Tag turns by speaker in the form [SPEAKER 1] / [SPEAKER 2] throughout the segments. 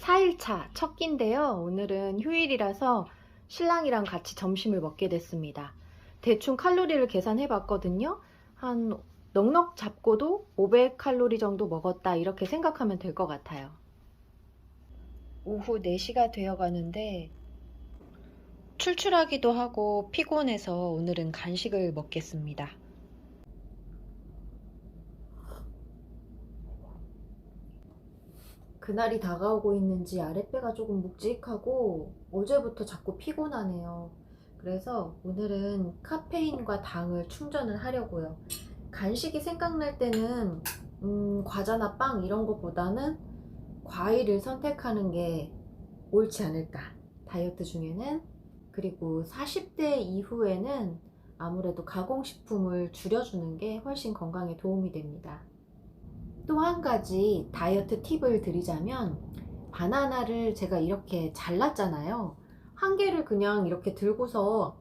[SPEAKER 1] 4일차 첫 끼인데요. 오늘은 휴일이라서 신랑이랑 같이 점심을 먹게 됐습니다. 대충 칼로리를 계산해 봤거든요. 한 넉넉 잡고도 500칼로리 정도 먹었다 이렇게 생각하면 될 것 같아요. 오후 4시가 되어 가는데 출출하기도 하고 피곤해서 오늘은 간식을 먹겠습니다. 그날이 다가오고 있는지 아랫배가 조금 묵직하고 어제부터 자꾸 피곤하네요. 그래서 오늘은 카페인과 당을 충전을 하려고요. 간식이 생각날 때는 과자나 빵 이런 것보다는 과일을 선택하는 게 옳지 않을까. 다이어트 중에는. 그리고 40대 이후에는 아무래도 가공식품을 줄여주는 게 훨씬 건강에 도움이 됩니다. 또 한 가지 다이어트 팁을 드리자면, 바나나를 제가 이렇게 잘랐잖아요. 한 개를 그냥 이렇게 들고서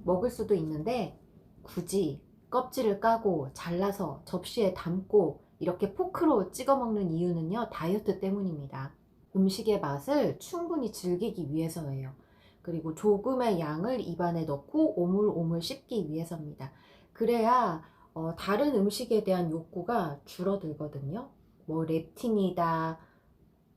[SPEAKER 1] 먹을 수도 있는데, 굳이 껍질을 까고 잘라서 접시에 담고 이렇게 포크로 찍어 먹는 이유는요, 다이어트 때문입니다. 음식의 맛을 충분히 즐기기 위해서예요. 그리고 조금의 양을 입안에 넣고 오물오물 씹기 위해서입니다. 그래야 다른 음식에 대한 욕구가 줄어들거든요. 뭐 렙틴이다,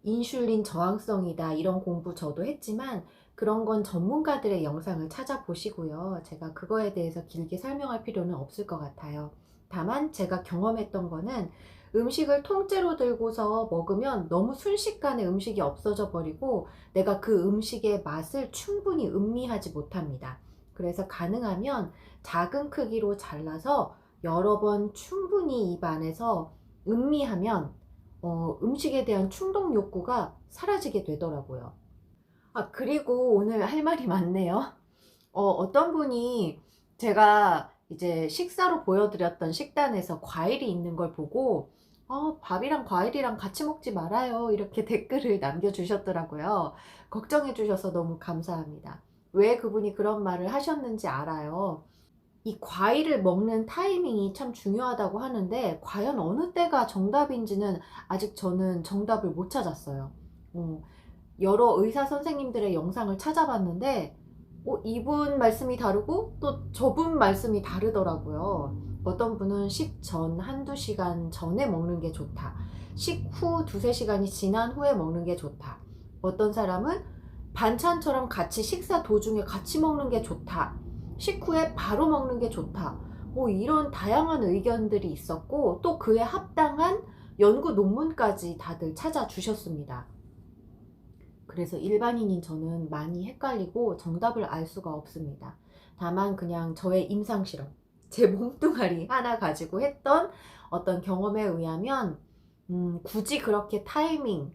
[SPEAKER 1] 인슐린 저항성이다 이런 공부 저도 했지만 그런 건 전문가들의 영상을 찾아보시고요. 제가 그거에 대해서 길게 설명할 필요는 없을 것 같아요. 다만 제가 경험했던 거는 음식을 통째로 들고서 먹으면 너무 순식간에 음식이 없어져 버리고 내가 그 음식의 맛을 충분히 음미하지 못합니다. 그래서 가능하면 작은 크기로 잘라서 여러 번 충분히 입 안에서 음미하면 음식에 대한 충동 욕구가 사라지게 되더라고요. 그리고 오늘 할 말이 많네요. 어떤 분이 제가 이제 식사로 보여드렸던 식단에서 과일이 있는 걸 보고 밥이랑 과일이랑 같이 먹지 말아요 이렇게 댓글을 남겨주셨더라고요. 걱정해 주셔서 너무 감사합니다. 왜 그분이 그런 말을 하셨는지 알아요. 이 과일을 먹는 타이밍이 참 중요하다고 하는데 과연 어느 때가 정답인지는 아직 저는 정답을 못 찾았어요. 여러 의사 선생님들의 영상을 찾아봤는데 이분 말씀이 다르고 또 저분 말씀이 다르더라고요. 어떤 분은 식전 한두 시간 전에 먹는 게 좋다. 식후 두세 시간이 지난 후에 먹는 게 좋다. 어떤 사람은 반찬처럼 같이 식사 도중에 같이 먹는 게 좋다. 식후에 바로 먹는 게 좋다. 뭐 이런 다양한 의견들이 있었고 또 그에 합당한 연구 논문까지 다들 찾아주셨습니다. 그래서 일반인인 저는 많이 헷갈리고 정답을 알 수가 없습니다. 다만 그냥 저의 임상실험, 제 몸뚱아리 하나 가지고 했던 어떤 경험에 의하면 굳이 그렇게 타이밍,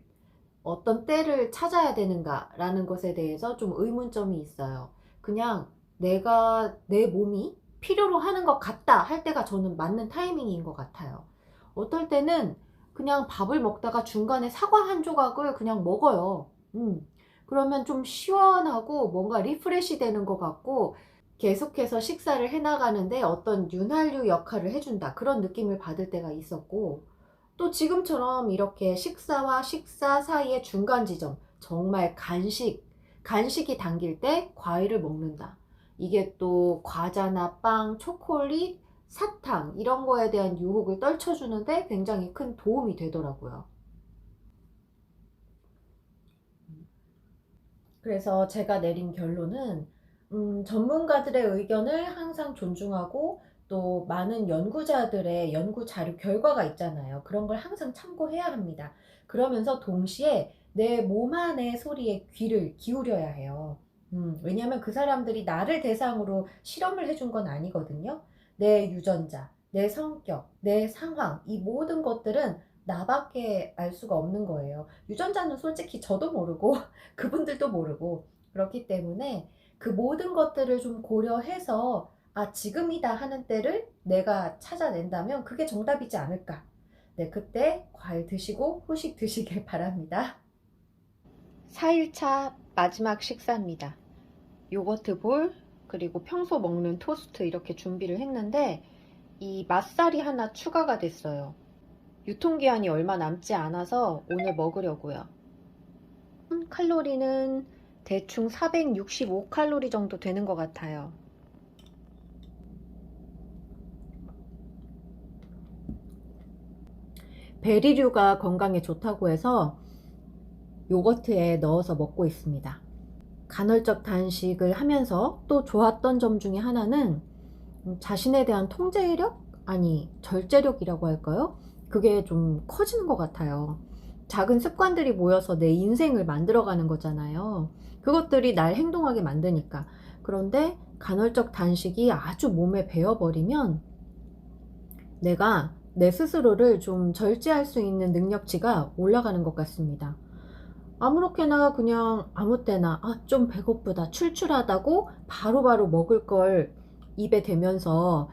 [SPEAKER 1] 어떤 때를 찾아야 되는가라는 것에 대해서 좀 의문점이 있어요. 그냥 내가 내 몸이 필요로 하는 것 같다 할 때가 저는 맞는 타이밍인 것 같아요. 어떨 때는 그냥 밥을 먹다가 중간에 사과 한 조각을 그냥 먹어요. 그러면 좀 시원하고 뭔가 리프레시 되는 것 같고 계속해서 식사를 해나가는데 어떤 윤활유 역할을 해준다 그런 느낌을 받을 때가 있었고, 또 지금처럼 이렇게 식사와 식사 사이의 중간 지점, 정말 간식이 당길 때 과일을 먹는다. 이게 또 과자나 빵, 초콜릿, 사탕 이런 거에 대한 유혹을 떨쳐주는데 굉장히 큰 도움이 되더라고요. 그래서 제가 내린 결론은 전문가들의 의견을 항상 존중하고 또 많은 연구자들의 연구 자료 결과가 있잖아요. 그런 걸 항상 참고해야 합니다. 그러면서 동시에 내 몸 안의 소리에 귀를 기울여야 해요. 왜냐하면 그 사람들이 나를 대상으로 실험을 해준 건 아니거든요. 내 유전자, 내 성격, 내 상황, 이 모든 것들은 나밖에 알 수가 없는 거예요. 유전자는 솔직히 저도 모르고 그분들도 모르고, 그렇기 때문에 그 모든 것들을 좀 고려해서 지금이다 하는 때를 내가 찾아낸다면 그게 정답이지 않을까. 네, 그때 과일 드시고 후식 드시길 바랍니다. 4일차 마지막 식사입니다. 요거트 볼, 그리고 평소 먹는 토스트 이렇게 준비를 했는데 이 맛살이 하나 추가가 됐어요. 유통기한이 얼마 남지 않아서 오늘 먹으려고요. 칼로리는 대충 465칼로리 정도 되는 것 같아요. 베리류가 건강에 좋다고 해서 요거트에 넣어서 먹고 있습니다. 간헐적 단식을 하면서 또 좋았던 점 중에 하나는 자신에 대한 통제력? 아니, 절제력이라고 할까요? 그게 좀 커지는 것 같아요. 작은 습관들이 모여서 내 인생을 만들어가는 거잖아요. 그것들이 날 행동하게 만드니까. 그런데 간헐적 단식이 아주 몸에 배어버리면 내가 내 스스로를 좀 절제할 수 있는 능력치가 올라가는 것 같습니다. 아무렇게나 그냥 아무 때나 좀 배고프다, 출출하다고 바로바로 먹을 걸 입에 대면서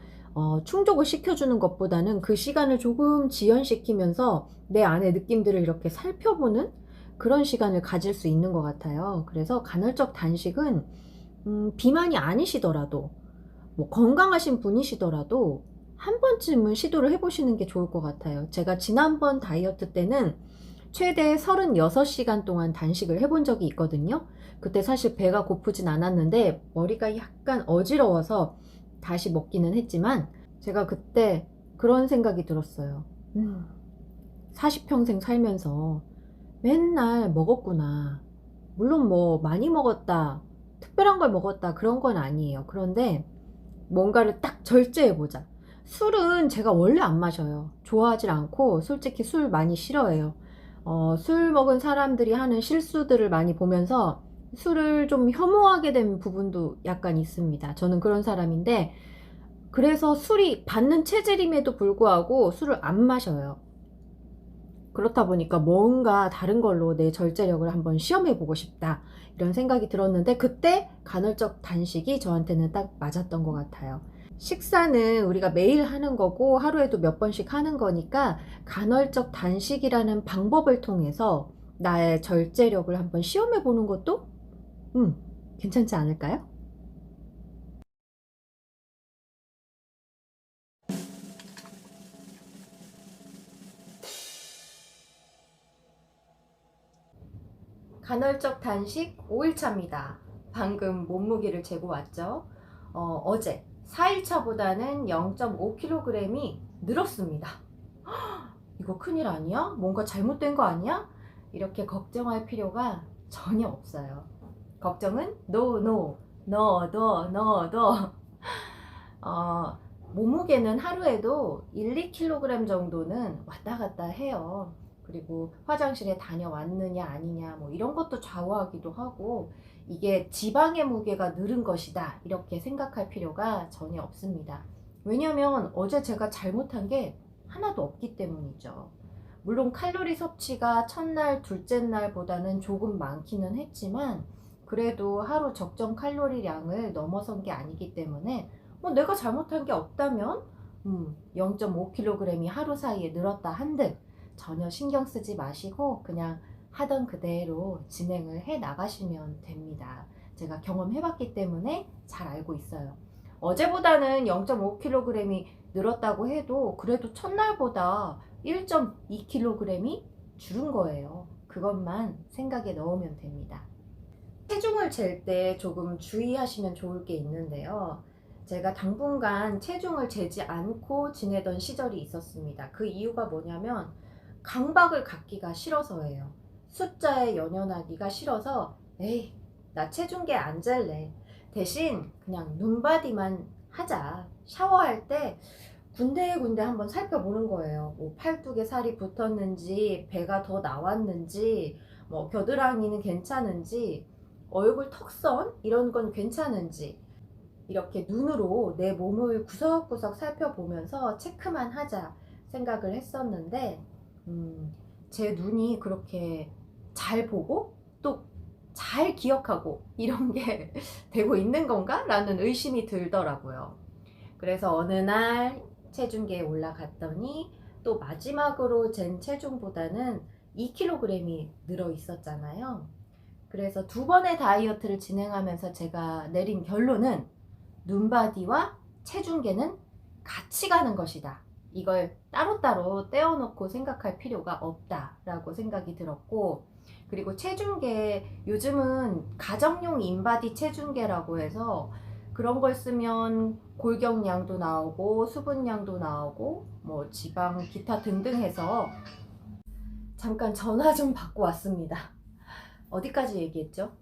[SPEAKER 1] 충족을 시켜주는 것보다는 그 시간을 조금 지연시키면서 내 안의 느낌들을 이렇게 살펴보는 그런 시간을 가질 수 있는 것 같아요. 그래서 간헐적 단식은 비만이 아니시더라도 뭐 건강하신 분이시더라도 한 번쯤은 시도를 해보시는 게 좋을 것 같아요. 제가 지난번 다이어트 때는 최대 36시간 동안 단식을 해본 적이 있거든요. 그때 사실 배가 고프진 않았는데 머리가 약간 어지러워서 다시 먹기는 했지만 제가 그때 그런 생각이 들었어요. 40평생 살면서 맨날 먹었구나. 물론 뭐 많이 먹었다, 특별한 걸 먹었다 그런 건 아니에요. 그런데 뭔가를 딱 절제해보자. 술은 제가 원래 안 마셔요. 좋아하지 않고 솔직히 술 많이 싫어해요. 술 먹은 사람들이 하는 실수들을 많이 보면서 술을 좀 혐오하게 된 부분도 약간 있습니다. 저는 그런 사람인데 그래서 술이 받는 체질임에도 불구하고 술을 안 마셔요. 그렇다 보니까 뭔가 다른 걸로 내 절제력을 한번 시험해 보고 싶다 이런 생각이 들었는데 그때 간헐적 단식이 저한테는 딱 맞았던 것 같아요. 식사는 우리가 매일 하는 거고 하루에도 몇 번씩 하는 거니까 간헐적 단식이라는 방법을 통해서 나의 절제력을 한번 시험해 보는 것도 괜찮지 않을까요? 간헐적 단식 5일차입니다. 방금 몸무게를 재고 왔죠. 어제 4일차보다는 0.5kg이 늘었습니다. 이거 큰일 아니야? 뭔가 잘못된 거 아니야? 이렇게 걱정할 필요가 전혀 없어요. 걱정은 no, no, no, no, no, no. 어, 몸무게는 하루에도 1, 2kg 정도는 왔다 갔다 해요. 그리고 화장실에 다녀왔느냐 아니냐 뭐 이런 것도 좌우하기도 하고 이게 지방의 무게가 늘은 것이다 이렇게 생각할 필요가 전혀 없습니다. 왜냐면 어제 제가 잘못한 게 하나도 없기 때문이죠. 물론 칼로리 섭취가 첫날, 둘째 날보다는 조금 많기는 했지만 그래도 하루 적정 칼로리량을 넘어선 게 아니기 때문에 내가 잘못한 게 없다면 0.5kg이 하루 사이에 늘었다 한들 전혀 신경 쓰지 마시고 그냥 하던 그대로 진행을 해 나가시면 됩니다. 제가 경험해 봤기 때문에 잘 알고 있어요. 어제보다는 0.5kg이 늘었다고 해도 그래도 첫날보다 1.2kg이 줄은 거예요. 그것만 생각에 넣으면 됩니다. 체중을 잴 때 조금 주의하시면 좋을 게 있는데요. 제가 당분간 체중을 재지 않고 지내던 시절이 있었습니다. 그 이유가 뭐냐면 강박을 갖기가 싫어서예요. 숫자에 연연하기가 싫어서 에이 나 체중계 안 잴래. 대신 그냥 눈바디만 하자. 샤워할 때 군데군데 한번 살펴보는 거예요. 뭐 팔뚝에 살이 붙었는지 배가 더 나왔는지 뭐 겨드랑이는 괜찮은지 얼굴 턱선 이런 건 괜찮은지 이렇게 눈으로 내 몸을 구석구석 살펴보면서 체크만 하자 생각을 했었는데 제 눈이 그렇게 잘 보고 또 잘 기억하고 이런 게 되고 있는 건가? 라는 의심이 들더라고요. 그래서 어느 날 체중계에 올라갔더니 또 마지막으로 잰 체중보다는 2kg이 늘어 있었잖아요. 그래서 두 번의 다이어트를 진행하면서 제가 내린 결론은 눈바디와 체중계는 같이 가는 것이다. 이걸 따로따로 떼어놓고 생각할 필요가 없다라고 생각이 들었고 그리고 체중계, 요즘은 가정용 인바디 체중계라고 해서 그런 걸 쓰면 골격량도 나오고 수분량도 나오고 뭐 지방 기타 등등 해서. 잠깐 전화 좀 받고 왔습니다. 어디까지 얘기했죠?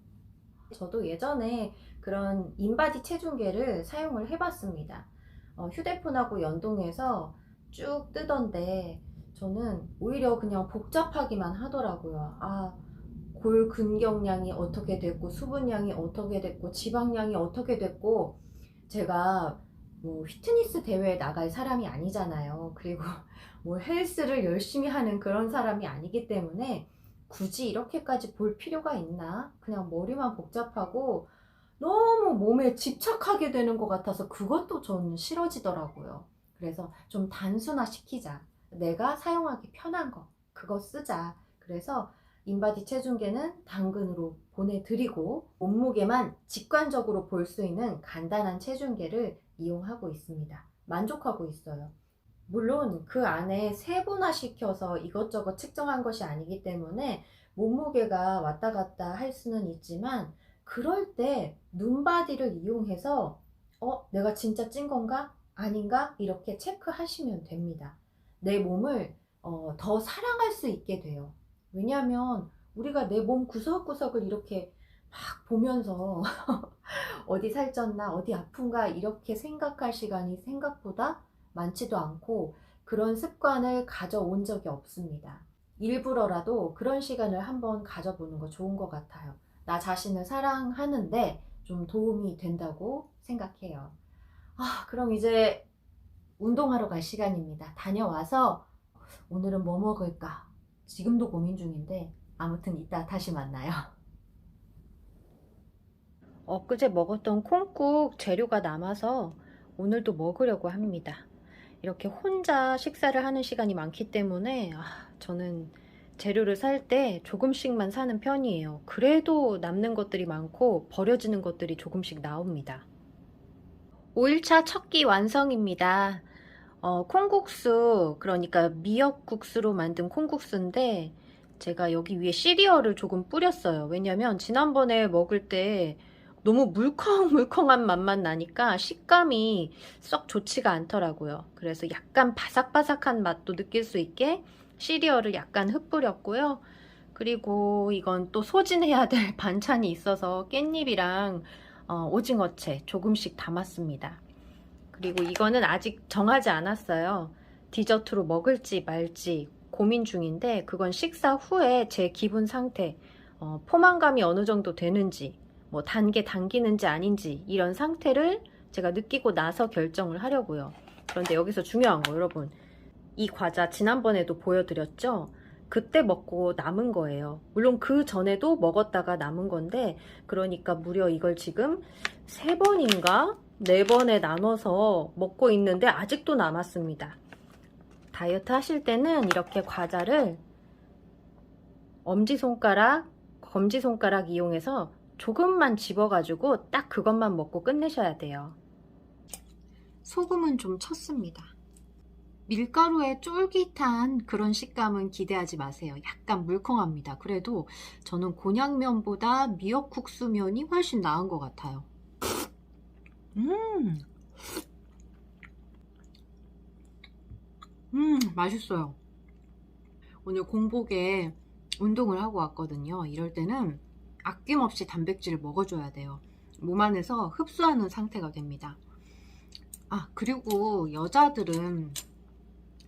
[SPEAKER 1] 저도 예전에 그런 인바디 체중계를 사용을 해봤습니다. 휴대폰하고 연동해서 쭉 뜨던데 저는 오히려 그냥 복잡하기만 하더라고요. 골 근경량이 어떻게 됐고 수분량이 어떻게 됐고 지방량이 어떻게 됐고, 제가 뭐 피트니스 대회에 나갈 사람이 아니잖아요. 그리고 뭐 헬스를 열심히 하는 그런 사람이 아니기 때문에 굳이 이렇게까지 볼 필요가 있나? 그냥 머리만 복잡하고 너무 몸에 집착하게 되는 것 같아서 그것도 전 싫어지더라고요. 그래서 좀 단순화 시키자. 내가 사용하기 편한 거, 그거 쓰자. 그래서 인바디 체중계는 당근으로 보내드리고 몸무게만 직관적으로 볼 수 있는 간단한 체중계를 이용하고 있습니다. 만족하고 있어요. 물론 그 안에 세분화 시켜서 이것저것 측정한 것이 아니기 때문에 몸무게가 왔다 갔다 할 수는 있지만, 그럴 때 눈바디를 이용해서 내가 진짜 찐 건가? 아닌가? 이렇게 체크하시면 됩니다. 내 몸을 더 사랑할 수 있게 돼요. 왜냐하면 우리가 내 몸 구석구석을 이렇게 막 보면서 어디 살쪘나, 어디 아픈가 이렇게 생각할 시간이 생각보다 많지도 않고 그런 습관을 가져온 적이 없습니다. 일부러라도 그런 시간을 한번 가져보는 거 좋은 것 같아요. 나 자신을 사랑하는데 좀 도움이 된다고 생각해요. 그럼 이제 운동하러 갈 시간입니다. 다녀와서 오늘은 뭐 먹을까? 지금도 고민 중인데 아무튼 이따 다시 만나요. 엊그제 먹었던 콩국 재료가 남아서 오늘도 먹으려고 합니다. 이렇게 혼자 식사를 하는 시간이 많기 때문에 저는 재료를 살 때 조금씩만 사는 편이에요. 그래도 남는 것들이 많고 버려지는 것들이 조금씩 나옵니다. 5일차 첫 끼 완성입니다. 콩국수, 그러니까 미역국수로 만든 콩국수인데 제가 여기 위에 시리얼을 조금 뿌렸어요. 왜냐면 지난번에 먹을 때 너무 물컹물컹한 맛만 나니까 식감이 썩 좋지가 않더라고요. 그래서 약간 바삭바삭한 맛도 느낄 수 있게 시리얼을 약간 흩뿌렸고요. 그리고 이건 또 소진해야 될 반찬이 있어서 깻잎이랑 오징어채 조금씩 담았습니다. 그리고 이거는 아직 정하지 않았어요. 디저트로 먹을지 말지 고민 중인데, 그건 식사 후에 제 기분 상태, 포만감이 어느 정도 되는지, 뭐 단게 당기는지 아닌지 이런 상태를 제가 느끼고 나서 결정을 하려고요. 그런데 여기서 중요한 거, 여러분, 이 과자 지난번에도 보여드렸죠? 그때 먹고 남은 거예요. 물론 그 전에도 먹었다가 남은 건데, 그러니까 무려 이걸 지금 3번인가 4번에 나눠서 먹고 있는데 아직도 남았습니다. 다이어트 하실 때는 이렇게 과자를 엄지손가락, 검지손가락 이용해서 조금만 집어가지고 딱 그것만 먹고 끝내셔야 돼요. 소금은 좀 쳤습니다. 밀가루의 쫄깃한 그런 식감은 기대하지 마세요. 약간 물컹합니다. 그래도 저는 곤약면보다 미역국수면이 훨씬 나은 것 같아요. 맛있어요. 오늘 공복에 운동을 하고 왔거든요. 이럴 때는 아낌없이 단백질을 먹어줘야 돼요. 몸 안에서 흡수하는 상태가 됩니다. 그리고 여자들은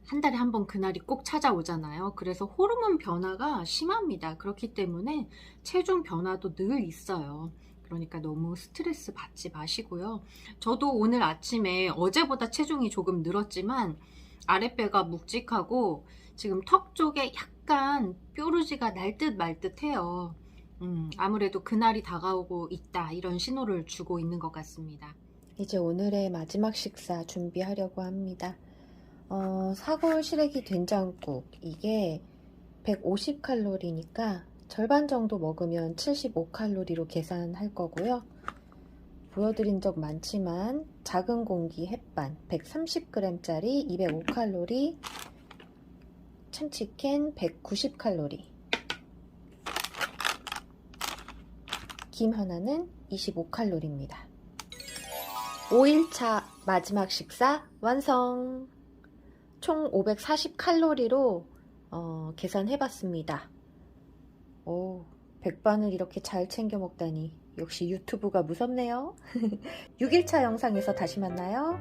[SPEAKER 1] 한 달에 한 번 그날이 꼭 찾아오잖아요. 그래서 호르몬 변화가 심합니다. 그렇기 때문에 체중 변화도 늘 있어요. 그러니까 너무 스트레스 받지 마시고요. 저도 오늘 아침에 어제보다 체중이 조금 늘었지만 아랫배가 묵직하고 지금 턱 쪽에 약간 뾰루지가 날 듯 말 듯 해요. 아무래도 그날이 다가오고 있다, 이런 신호를 주고 있는 것 같습니다. 이제 오늘의 마지막 식사 준비하려고 합니다. 사골 시래기 된장국, 이게 150칼로리니까 절반 정도 먹으면 75칼로리로 계산할 거고요. 보여드린 적 많지만 작은 공기 햇반 130g짜리 205칼로리, 참치캔 190칼로리, 김 하나는 25칼로리입니다. 5일차 마지막 식사 완성! 총 540칼로리로 계산해봤습니다. 오, 백반을 이렇게 잘 챙겨 먹다니 역시 유튜브가 무섭네요. 6일차 영상에서 다시 만나요.